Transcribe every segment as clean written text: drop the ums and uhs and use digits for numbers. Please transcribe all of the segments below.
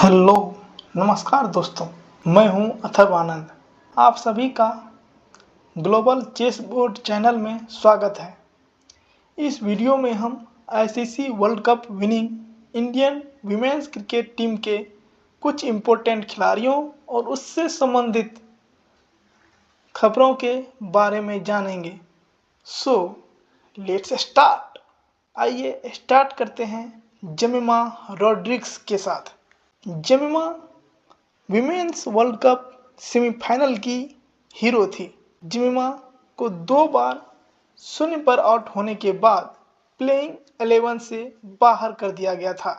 Hello, नमस्कार दोस्तों। मैं हूं अथर्व आनंद। आप सभी का ग्लोबल चेस बोर्ड चैनल में स्वागत है। इस वीडियो में हम ICC world cup winning Indian women's cricket team के कुछ इम्पोर्टेंट खिलाड़ियों और उससे संबंधित खबरों के बारे में जानेंगे। So let's start. आइए स्टार्ट करते हैं जेमिमा रॉड्रिग्स के साथ। Jemimah women's world cup semifinal hero हीरो थी। जेमिमा को 2 बार 0 पर आउट होने के बाद प्लेइंग 11 से बाहर कर दिया गया था,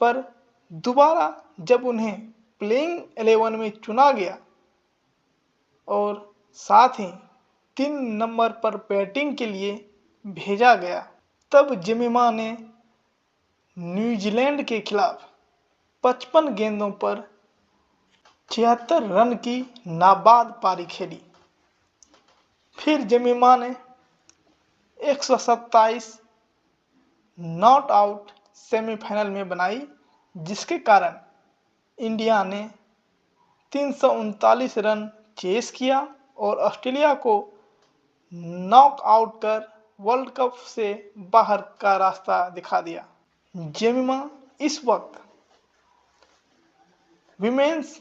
पर दोबारा जब उन्हें प्लेइंग 11 में चुना गया और साथ ही 3 नंबर पर बैटिंग के लिए भेजा गया, तब जेमिमा ने न्यूजीलैंड के खिलाफ 55 गेंदों पर 76 रन की नाबाद पारी खेली। फिर जेमिमा ने 127 नॉट आउट सेमीफाइनल में बनाई, जिसके कारण इंडिया ने 339 रन चेस किया और ऑस्ट्रेलिया को नॉक आउट कर वर्ल्ड कप से बाहर का रास्ता दिखा दिया। जेमिमा इस वक्त women's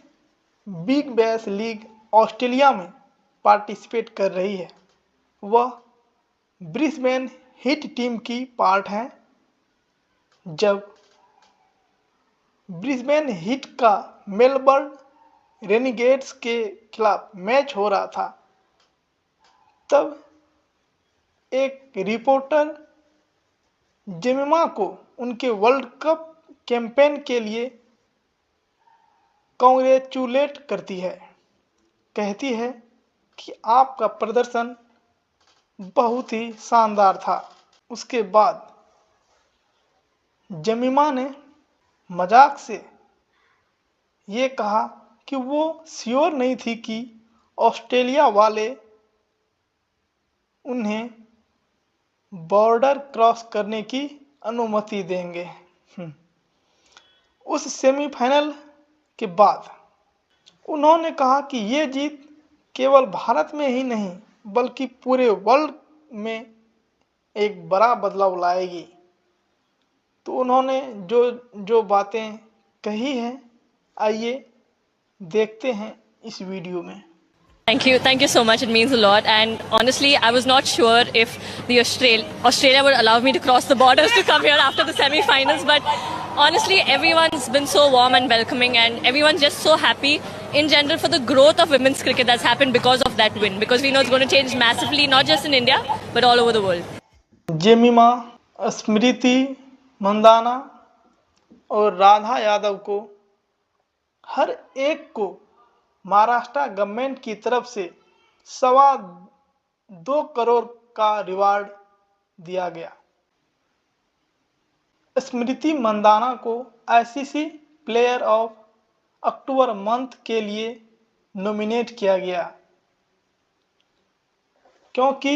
big bash league Australia में पार्टिसिपेट कर रही है। वह ब्रिस्बेन हीट टीम की पार्ट है। जब ब्रिस्बेन हीट का मेलबर्न रेनिगेट्स के खिलाफ मैच हो रहा था, तब एक रिपोर्टर जेमिमा को उनके वर्ल्ड कप कैंपेन के लिए कांग्रेचुलेट करती है। कहती है कि आपका प्रदर्शन बहुत ही शानदार था। उसके बाद जेमिमा ने मजाक से ये कहा कि वो श्योर नहीं थी कि ऑस्ट्रेलिया वाले उन्हें बॉर्डर क्रॉस करने की अनुमति देंगे। उस सेमीफाइनल के बाद उन्होंने कहा कि ये जीत केवल भारत में ही नहीं बल्कि पूरे वर्ल्ड में एक बड़ा बदलाव लाएगी। तो उन्होंने जो जो बातें कही हैं, आइए देखते हैं इस वीडियो में। Thank you so much. It means a lot. And honestly, I was not sure if the Australia would allow me to cross the borders to come here after the semi-finals. But honestly, everyone's been so warm and welcoming, and everyone's just so happy in general for the growth of women's cricket that's happened because of that win. Because we know it's going to change massively, not just in India, but all over the world. Jemimah, Smriti Mandhana और राधा यादव को हर एक को Maharashtra government की तरफ से 2.25 करोड़ का reward दिया गया। स्मृति मंदाना को ICC player of October month के लिए नॉमिनेट किया गया, क्योंकि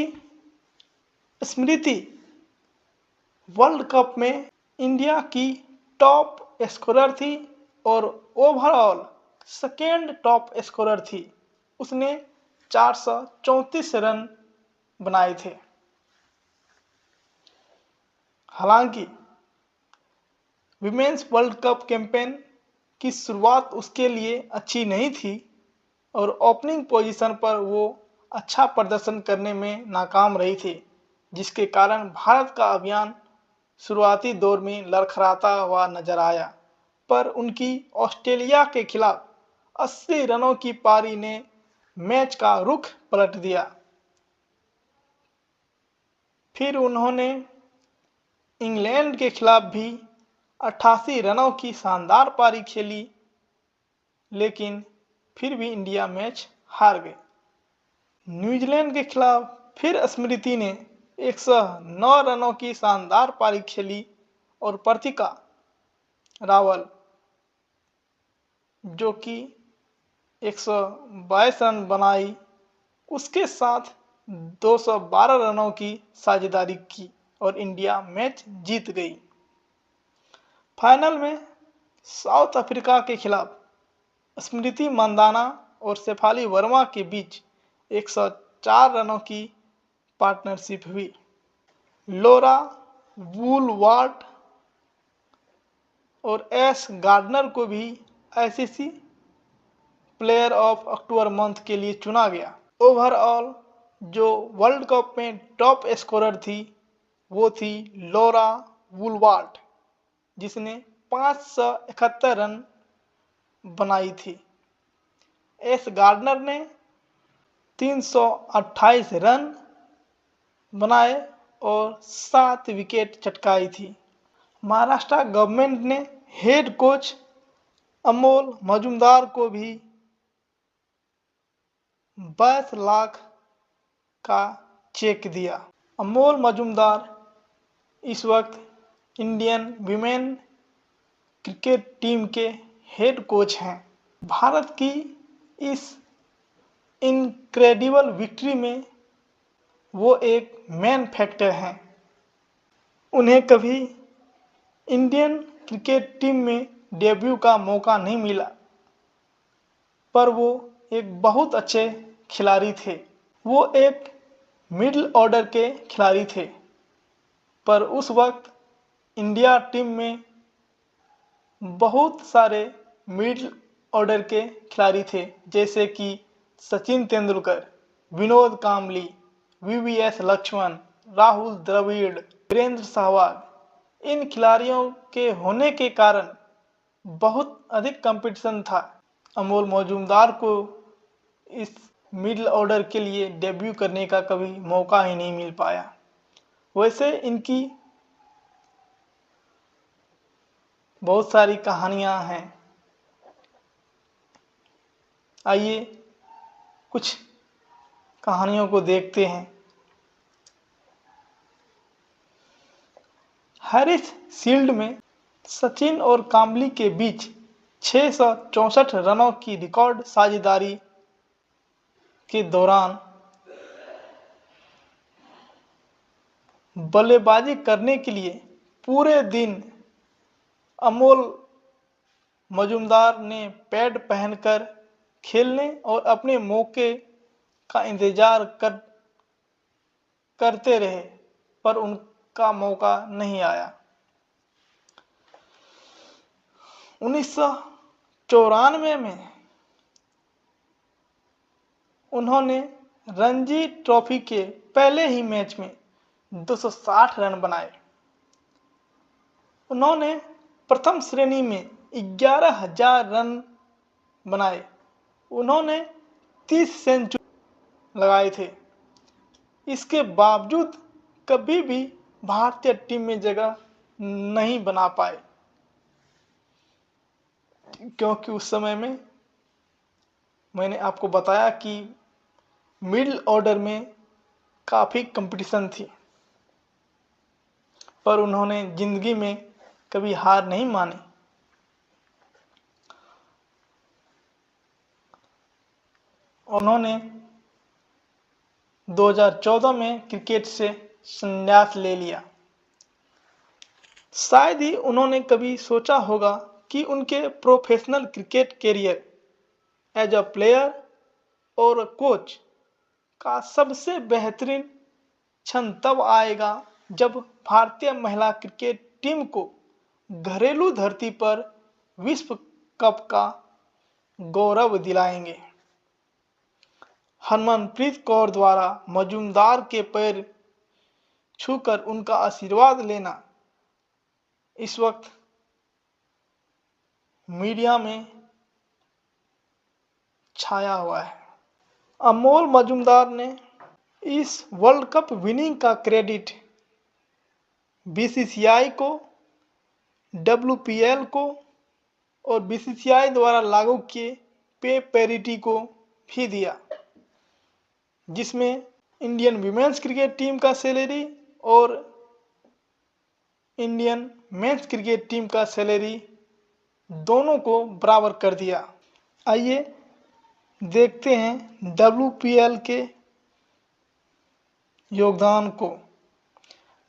स्मृति वर्ल्ड कप में इंडिया की टॉप स्कोरर थी और ओवरऑल सेकेंड टॉप स्कोरर थी। उसने 434 रन बनाए थे। हालांकि विमेंस वर्ल्ड कप कैंपेन की शुरुआत उसके लिए अच्छी नहीं थी और ओपनिंग पोजीशन पर वो अच्छा प्रदर्शन करने में नाकाम रही थी, जिसके कारण भारत का अभियान शुरुआती दौर में लड़खड़ाता हुआ नजर आया। पर उनकी ऑस्ट्रेलिया के खिलाफ 80 रनों की पारी ने मैच का रुख पलट दिया। फिर उन्होंने इंग्लैंड के खिलाफ भी 88 रनों की शानदार पारी खेली, लेकिन फिर भी इंडिया मैच हार गए। न्यूजीलैंड के खिलाफ फिर स्मृति ने 109 रनों की शानदार पारी खेली और प्रतिका रावल, जो कि 122 रन बनाई, उसके साथ 212 रनों की साझेदारी की और इंडिया मैच जीत गई। फाइनल में साउथ अफ्रीका के खिलाफ स्मृति मंदाना और शेफाली वर्मा के बीच 104 रनों की पार्टनरशिप हुई। लोरा वूलवार्ट और एस गार्डनर को भी ICC player of October month के लिए चुना गया। ओवरऑल जो वर्ल्ड कप में टॉप स्कोरर थी वो थी लोरा वूलवार्ट, जिसने 571 रन बनाई थी। एस गार्डनर ने 328 रन बनाए और 7 विकेट चटकाई थी। महाराष्ट्र गवर्नमेंट ने हेड कोच अमोल मजूमदार को भी 22 लाख का चेक दिया। अमोल मजूमदार इस वक्त इंडियन विमेन क्रिकेट टीम के हेड कोच हैं। भारत की इस इनक्रेडिबल विक्ट्री में वो एक मेन फैक्टर हैं। उन्हें कभी इंडियन क्रिकेट टीम में डेब्यू का मौका नहीं मिला, पर वो एक बहुत अच्छे खिलाड़ी थे। वो एक मिडिल ऑर्डर के खिलाड़ी थे, पर उस वक्त इंडिया टीम में बहुत सारे मिडिल ऑर्डर के खिलाड़ी थे, जैसे कि सचिन तेंदुलकर, विनोद कांबली, वीवीएस लक्ष्मण, राहुल द्रविड़, वीरेंद्र सहवाग। इन खिलाड़ियों के होने के कारण बहुत अधिक कंपटीशन था। अमोल मजूमदार को इस मिडिल ऑर्डर के लिए डेब्यू करने का कभी मौका ही नहीं मिल पाया। वैसे इनकी बहुत सारी कहानियां हैं। आइए कुछ कहानियों को देखते हैं। हैरिस शील्ड में सचिन और कांबली के बीच 664 रनों की रिकॉर्ड साझेदारी के दौरान बल्लेबाजी करने के लिए पूरे दिन अमोल मजूमदार ने पैड पहनकर खेलने और अपने मौके का इंतजार करते रहे, पर उनका मौका नहीं आया। 1994 में उन्होंने रणजी ट्रॉफी के पहले ही मैच में 260 रन बनाए। उन्होंने प्रथम श्रेणी में 11,000 रन बनाए। उन्होंने 30 सेंचुरी लगाए थे। इसके बावजूद कभी भी भारतीय टीम में जगह नहीं बना पाए, क्योंकि उस समय में मैंने आपको बताया कि मिडिल ऑर्डर में काफ़ी कंपटीशन थी, पर उन्होंने जिंदगी में कभी हार नहीं मानी। उन्होंने 2014 में क्रिकेट से संन्यास ले लिया। शायद ही उन्होंने कभी सोचा होगा कि उनके professional cricket career as a player और कोच का सबसे बेहतरीन क्षण तब आएगा जब भारतीय महिला क्रिकेट टीम को घरेलू धरती पर विश्व कप का गौरव दिलाएंगे। हरमनप्रीत कौर द्वारा मजूमदार के पैर छूकर उनका आशीर्वाद लेना इस वक्त मीडिया में छाया हुआ है। अमोल मजूमदार ने इस वर्ल्ड कप विनिंग का क्रेडिट बीसीसीआई को, डब्ल्यूपीएल को और बीसीसीआई द्वारा लागू किए पे पैरिटी को भी दिया, जिसमें इंडियन विमेंस क्रिकेट टीम का सैलरी और इंडियन मेंस क्रिकेट टीम का सैलरी दोनों को बराबर कर दिया। आइए देखते हैं डब्ल्यूपीएल के योगदान को।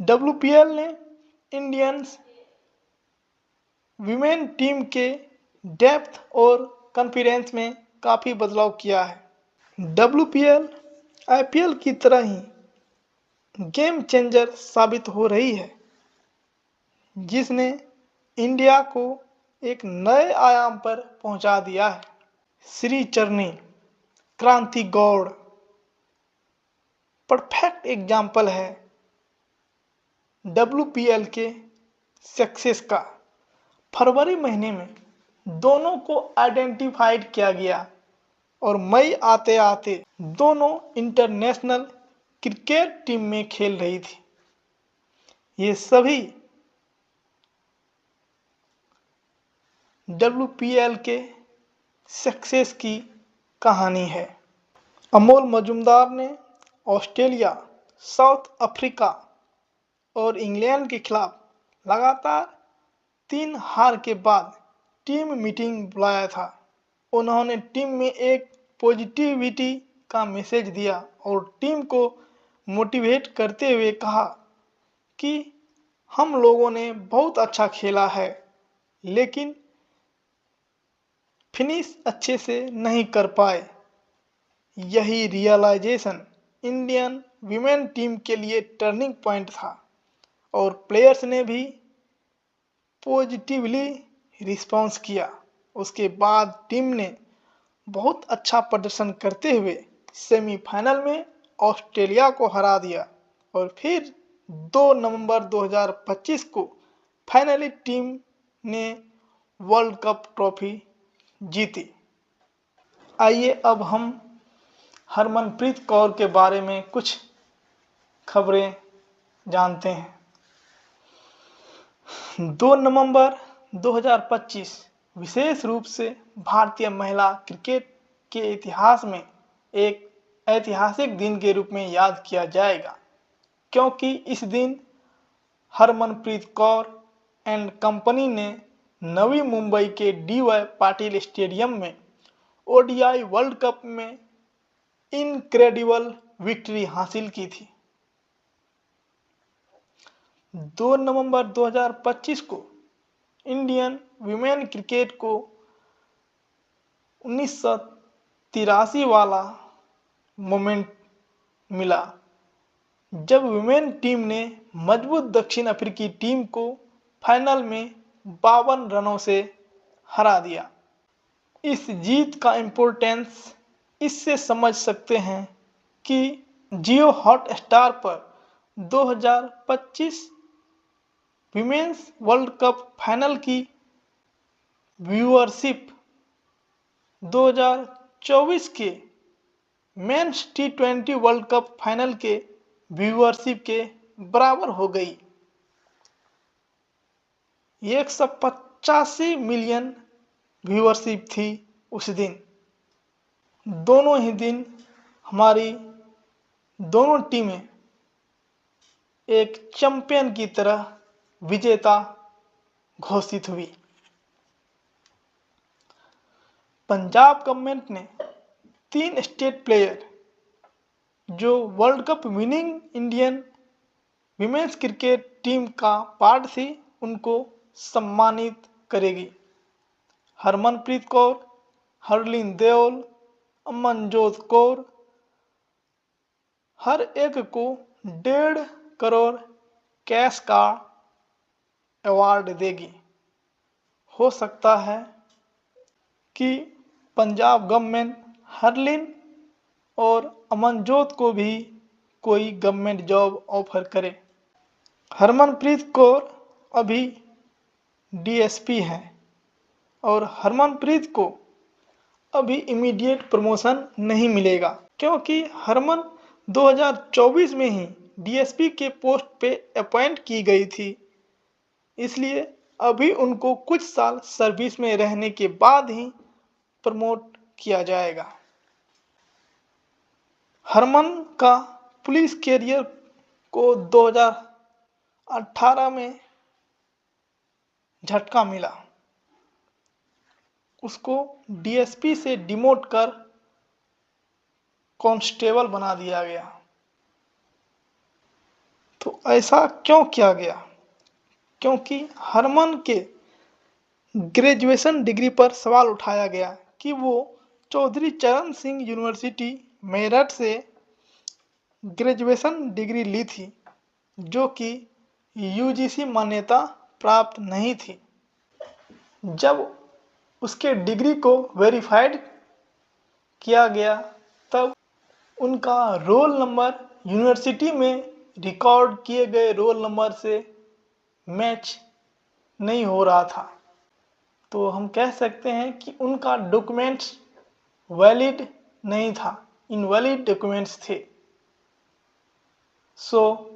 डब्ल्यूपीएल ने इंडियन विमेन टीम के डेप्थ और कॉन्फिडेंस में काफ़ी बदलाव किया है। WPL IPL की तरह ही गेम चेंजर साबित हो रही है, जिसने इंडिया को एक नए आयाम पर पहुंचा दिया है। श्री चरनी, क्रांति गौड़ परफेक्ट एग्जाम्पल है WPL के सक्सेस का। फरवरी महीने में दोनों को आइडेंटिफाइड किया गया और मई आते आते दोनों इंटरनेशनल क्रिकेट टीम में खेल रही थी। ये सभी WPL के सक्सेस की कहानी है। अमोल मजुमदार ने ऑस्ट्रेलिया, साउथ अफ्रीका और इंग्लैंड के खिलाफ लगातार 3 हार के बाद टीम मीटिंग बुलाया था। उन्होंने टीम में एक पॉजिटिविटी का मैसेज दिया और टीम को मोटिवेट करते हुए कहा कि हम लोगों ने बहुत अच्छा खेला है, लेकिन फिनिश अच्छे से नहीं कर पाए। यही रियलाइजेशन इंडियन विमेन टीम के लिए टर्निंग पॉइंट था और प्लेयर्स ने भी पॉजिटिवली रिस्पॉन्स किया। उसके बाद टीम ने बहुत अच्छा प्रदर्शन करते हुए सेमीफाइनल में ऑस्ट्रेलिया को हरा दिया और फिर 2 नवंबर 2025 को फाइनली टीम ने वर्ल्ड कप ट्रॉफी जीती। आइए अब हम हरमनप्रीत कौर के बारे में कुछ खबरें जानते हैं। 2 नवंबर 2025 विशेष रूप से भारतीय महिला क्रिकेट के इतिहास में एक ऐतिहासिक दिन के रूप में याद किया जाएगा, क्योंकि इस दिन हरमनप्रीत कौर एंड कंपनी ने नवी मुंबई के DY पाटिल स्टेडियम में ODI वर्ल्ड कप में इनक्रेडिबल विक्ट्री हासिल की थी। 2 नवंबर 2025 को इंडियन विमेन क्रिकेट को 1983 वाला मोमेंट मिला, जब विमेन टीम ने मजबूत दक्षिण अफ्रीकी टीम को फाइनल में 52 रनों से हरा दिया। इस जीत का इम्पोर्टेंस इससे समझ सकते हैं कि जियो हॉटस्टार पर 2025 विमेन्स वर्ल्ड कप फाइनल की व्यूअरशिप 2024 के men's T20 world cup final के व्यूअरशिप के बराबर हो गई। 185 मिलियन व्यूअरशिप थी उस दिन। दोनों ही दिन हमारी दोनों टीमें एक चैंपियन की तरह विजेता घोषित हुई। पंजाब गवर्नमेंट ने 3 स्टेट प्लेयर जो world cup winning Indian women's cricket team का पार्ट थी, उनको सम्मानित करेगी। हरमनप्रीत कौर, हरलीन देओल, अमनजोत कौर हर एक को 1.5 करोड़ कैश का अवार्ड देगी। हो सकता है कि पंजाब गवर्नमेंट हरलीन और अमनजोत को भी कोई गवर्नमेंट जॉब ऑफर करे। हरमनप्रीत कौर अभी DSP हैं और हरमनप्रीत को अभी इमीडिएट प्रमोशन नहीं मिलेगा, क्योंकि हरमन 2024 में ही DSP के पोस्ट पे अपॉइंट की गई थी। इसलिए अभी उनको कुछ साल सर्विस में रहने के बाद ही प्रमोट किया जाएगा। हरमन का पुलिस कैरियर को 2018 में झटका मिला। उसको DSP से डिमोट कर कांस्टेबल बना दिया गया। तो ऐसा क्यों किया गया? क्योंकि हरमन के ग्रेजुएशन डिग्री पर सवाल उठाया गया कि वो चौधरी चरण सिंह यूनिवर्सिटी मेरठ से ग्रेजुएशन डिग्री ली थी, जो कि यूजीसी मान्यता प्राप्त नहीं थी। जब उसके डिग्री को वेरीफाइड किया गया तब उनका रोल नंबर यूनिवर्सिटी में रिकॉर्ड किए गए रोल नंबर से मैच नहीं हो रहा था। तो हम कह सकते हैं कि उनका डॉक्यूमेंट्स वैलिड नहीं था, इनवैलिड डॉक्यूमेंट्स थे। सो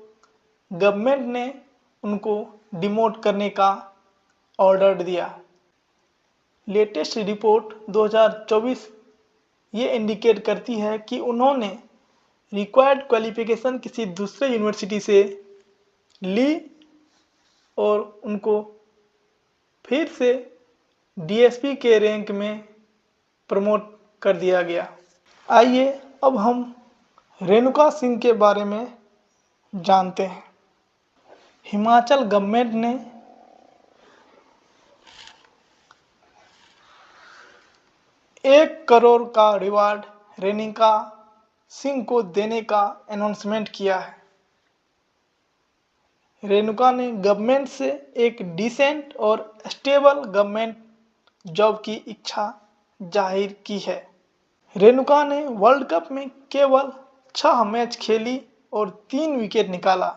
गवर्नमेंट ने उनको डिमोट करने का ऑर्डर दिया। लेटेस्ट रिपोर्ट 2024 ये इंडिकेट करती है कि उन्होंने रिक्वायर्ड क्वालिफिकेशन किसी दूसरे यूनिवर्सिटी से ली और उनको फिर से डीएसपी के रैंक में प्रमोट कर दिया गया। आइए अब हम रेणुका सिंह के बारे में जानते हैं। हिमाचल गवर्नमेंट ने $1 करोड़ का रिवार्ड रेणुका सिंह को देने का अनाउंसमेंट किया है। रेणुका ने गवर्नमेंट से एक डिसेंट और स्टेबल गवर्नमेंट जॉब की इच्छा जाहिर की है। रेणुका ने वर्ल्ड कप में केवल 6 मैच खेली और 3 विकेट निकाला।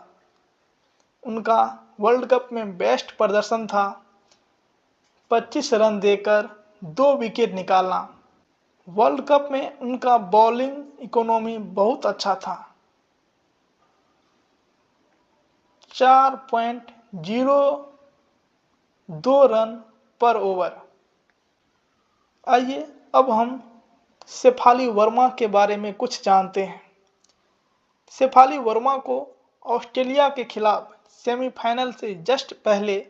उनका वर्ल्ड कप में बेस्ट प्रदर्शन था 25 रन देकर 2 विकेट निकालना। वर्ल्ड कप में उनका बॉलिंग इकोनॉमी बहुत अच्छा था, 4.02 रन पर ओवर। आइए अब हम शेफाली वर्मा के बारे में कुछ जानते हैं। शेफाली वर्मा को ऑस्ट्रेलिया के खिलाफ सेमीफाइनल से जस्ट पहले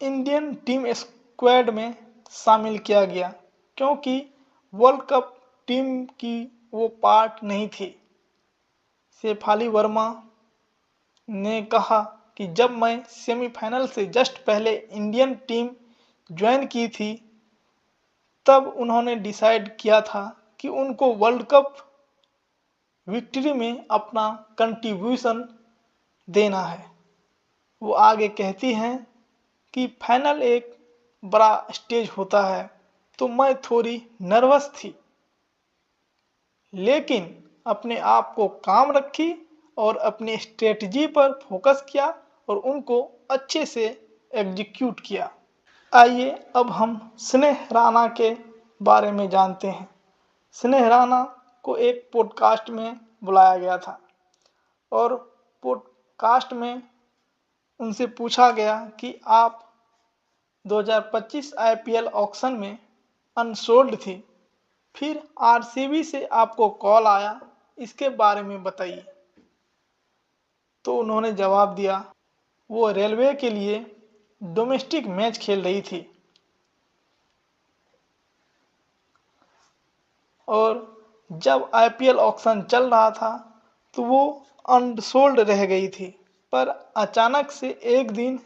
इंडियन टीम स्क्वाड में शामिल किया गया, क्योंकि वर्ल्ड कप टीम की वो पार्ट नहीं थी। शेफाली वर्मा ने कहा कि जब मैं सेमीफाइनल से जस्ट पहले इंडियन टीम ज्वाइन की थी तब उन्होंने डिसाइड किया था कि उनको वर्ल्ड कप विक्ट्री में अपना कंट्रीब्यूशन देना है। वो आगे कहती हैं कि फाइनल एक बड़ा स्टेज होता है, तो मैं थोड़ी नर्वस थी, लेकिन अपने आप को काम रखी और अपनी स्ट्रेटजी पर फोकस किया और उनको अच्छे से एग्जीक्यूट किया। आइए अब हम स्नेह राणा के बारे में जानते हैं। स्नेह राणा को एक पॉडकास्ट में बुलाया गया था और पॉडकास्ट में उनसे पूछा गया कि आप 2025 आईपीएल ऑक्शन में अनसोल्ड थी, फिर आरसीबी से आपको कॉल आया, इसके बारे में बताइए। तो उन्होंने जवाब दिया, वो रेलवे के लिए डोमेस्टिक मैच खेल रही थी और जब आईपीएल ऑक्शन चल रहा था तो वो अनसोल्ड रह गई थी, पर अचानक से एक दिन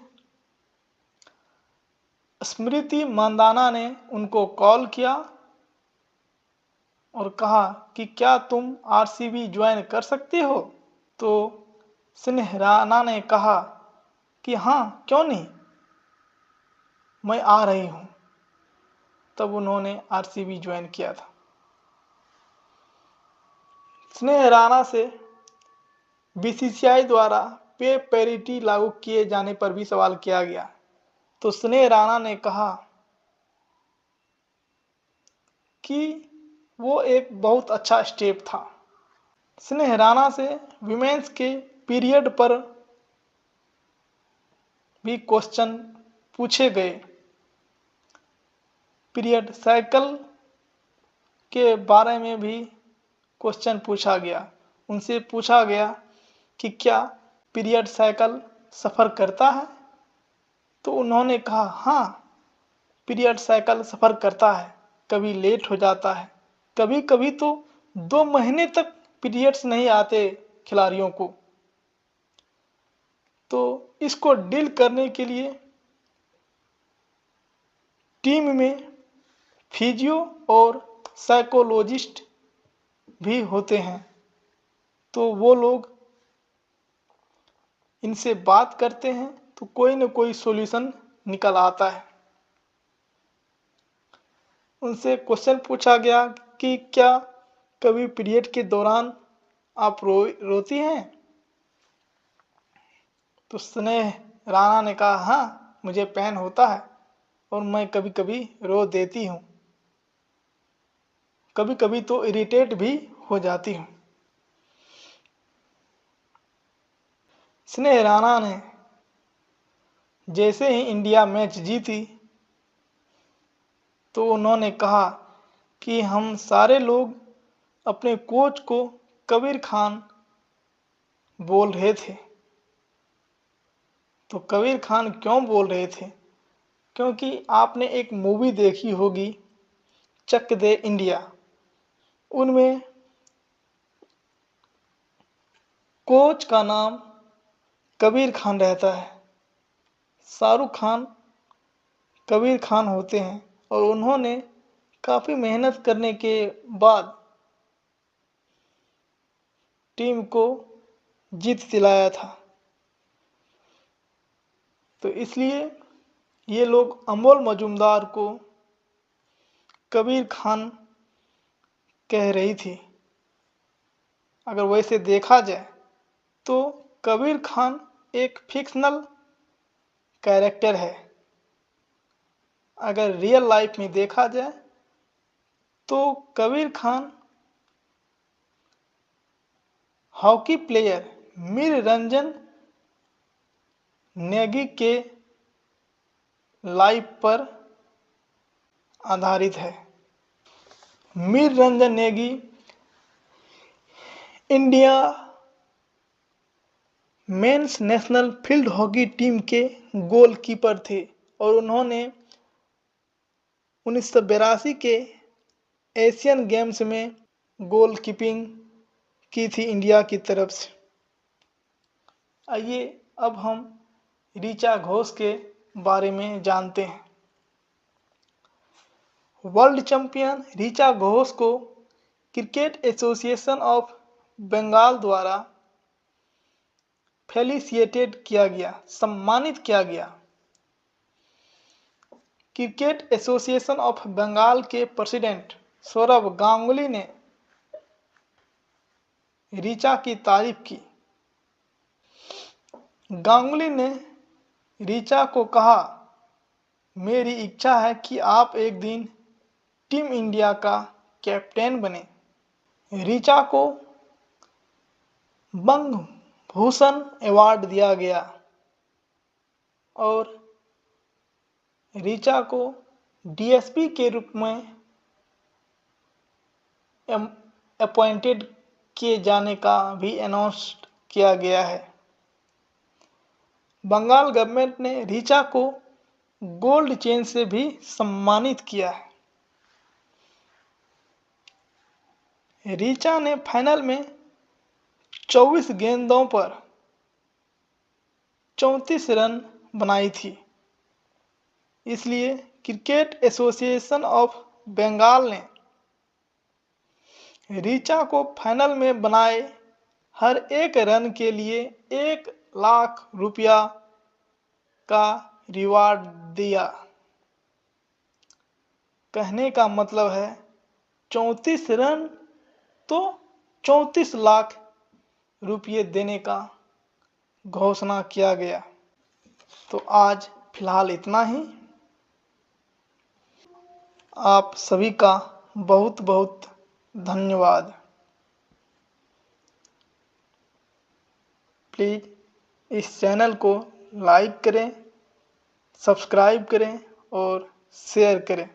स्मृति मंदाना ने उनको कॉल किया और कहा कि क्या तुम आरसीबी ज्वाइन कर सकते हो। तो स्नेह राणा ने कहा कि हाँ, क्यों नहीं, मैं आ रही हूँ। तब उन्होंने आरसीबी ज्वाइन किया था। स्नेह राणा से बीसीसीआई द्वारा पे पैरिटी लागू किए जाने पर भी सवाल किया गया, तो स्नेह राणा ने कहा कि वो एक बहुत अच्छा स्टेप था। स्नेह राणा से विमेंस के पीरियड पर भी क्वेश्चन पूछे गए। पीरियड साइकिल के बारे में भी क्वेश्चन पूछा गया। उनसे पूछा गया कि क्या पीरियड साइकिल सफ़र करता है, तो उन्होंने कहा हाँ, पीरियड साइकिल सफ़र करता है, कभी लेट हो जाता है, कभी कभी तो 2 महीने तक पीरियड्स नहीं आते खिलाड़ियों को। तो इसको डील करने के लिए टीम में फिजियो और साइकोलॉजिस्ट भी होते हैं, तो वो लोग इनसे बात करते हैं तो कोई न कोई सॉल्यूशन निकल आता है। उनसे क्वेश्चन पूछा गया कि क्या कभी पीरियड के दौरान आप रोती हैं? तो स्नेह राणा ने कहा, हाँ, मुझे पेन होता है और मैं कभी कभी रो देती हूँ, कभी कभी तो इरिटेट भी हो जाती हूँ। स्नेह राणा ने जैसे ही इंडिया मैच जीती तो उन्होंने कहा कि हम सारे लोग अपने कोच को कबीर खान बोल रहे थे। तो कबीर खान क्यों बोल रहे थे? क्योंकि आपने एक मूवी देखी होगी, चक दे इंडिया। उनमें कोच का नाम कबीर खान रहता है, शाहरुख खान कबीर खान होते हैं, और उन्होंने काफ़ी मेहनत करने के बाद टीम को जीत दिलाया था। तो इसलिए ये लोग अमोल मजूमदार को कबीर खान कह रही थी। अगर वैसे देखा जाए तो कबीर खान एक फिक्शनल कैरेक्टर है। अगर रियल लाइफ में देखा जाए तो कबीर खान हॉकी प्लेयर मीर रंजन नेगी के लाइफ पर आधारित है। Mir Ranjan Negi India mains national field hockey team के गोलकीपर थे और उन्होंने 1982 के एशियन गेम्स में गोलकीपिंग की थी इंडिया की तरफ से। आइए अब हम ऋचा घोष के बारे में जानते हैं। वर्ल्ड चैंपियन ऋचा घोष को क्रिकेट एसोसिएशन ऑफ बंगाल द्वारा फेलिसिएटेड किया गया, सम्मानित किया गया। क्रिकेट एसोसिएशन ऑफ बंगाल के प्रेसिडेंट सौरभ गांगुली ने ऋचा की तारीफ की। गांगुली ने ऋचा को कहा, मेरी इच्छा है कि आप एक दिन टीम इंडिया का कैप्टन बने। ऋचा को बंग भूषण अवार्ड दिया गया और ऋचा को डीएसपी के रूप में अपॉइंटेड किए जाने का भी अनाउंस किया गया है। बंगाल गवर्नमेंट ने ऋचा को गोल्ड चेन से भी सम्मानित किया है। ऋचा ने फाइनल में 24 गेंदों पर 34 रन बनाई थी। इसलिए क्रिकेट एसोसिएशन ऑफ बंगाल ने ऋचा को फाइनल में बनाए हर एक रन के लिए 1 लाख रुपया का रिवार्ड दिया। कहने का मतलब है 34 रन तो 34 लाख रुपये देने का घोषणा किया गया। तो आज फिलहाल इतना ही। आप सभी का बहुत बहुत धन्यवाद। प्लीज़ इस चैनल को लाइक करें, सब्सक्राइब करें और शेयर करें।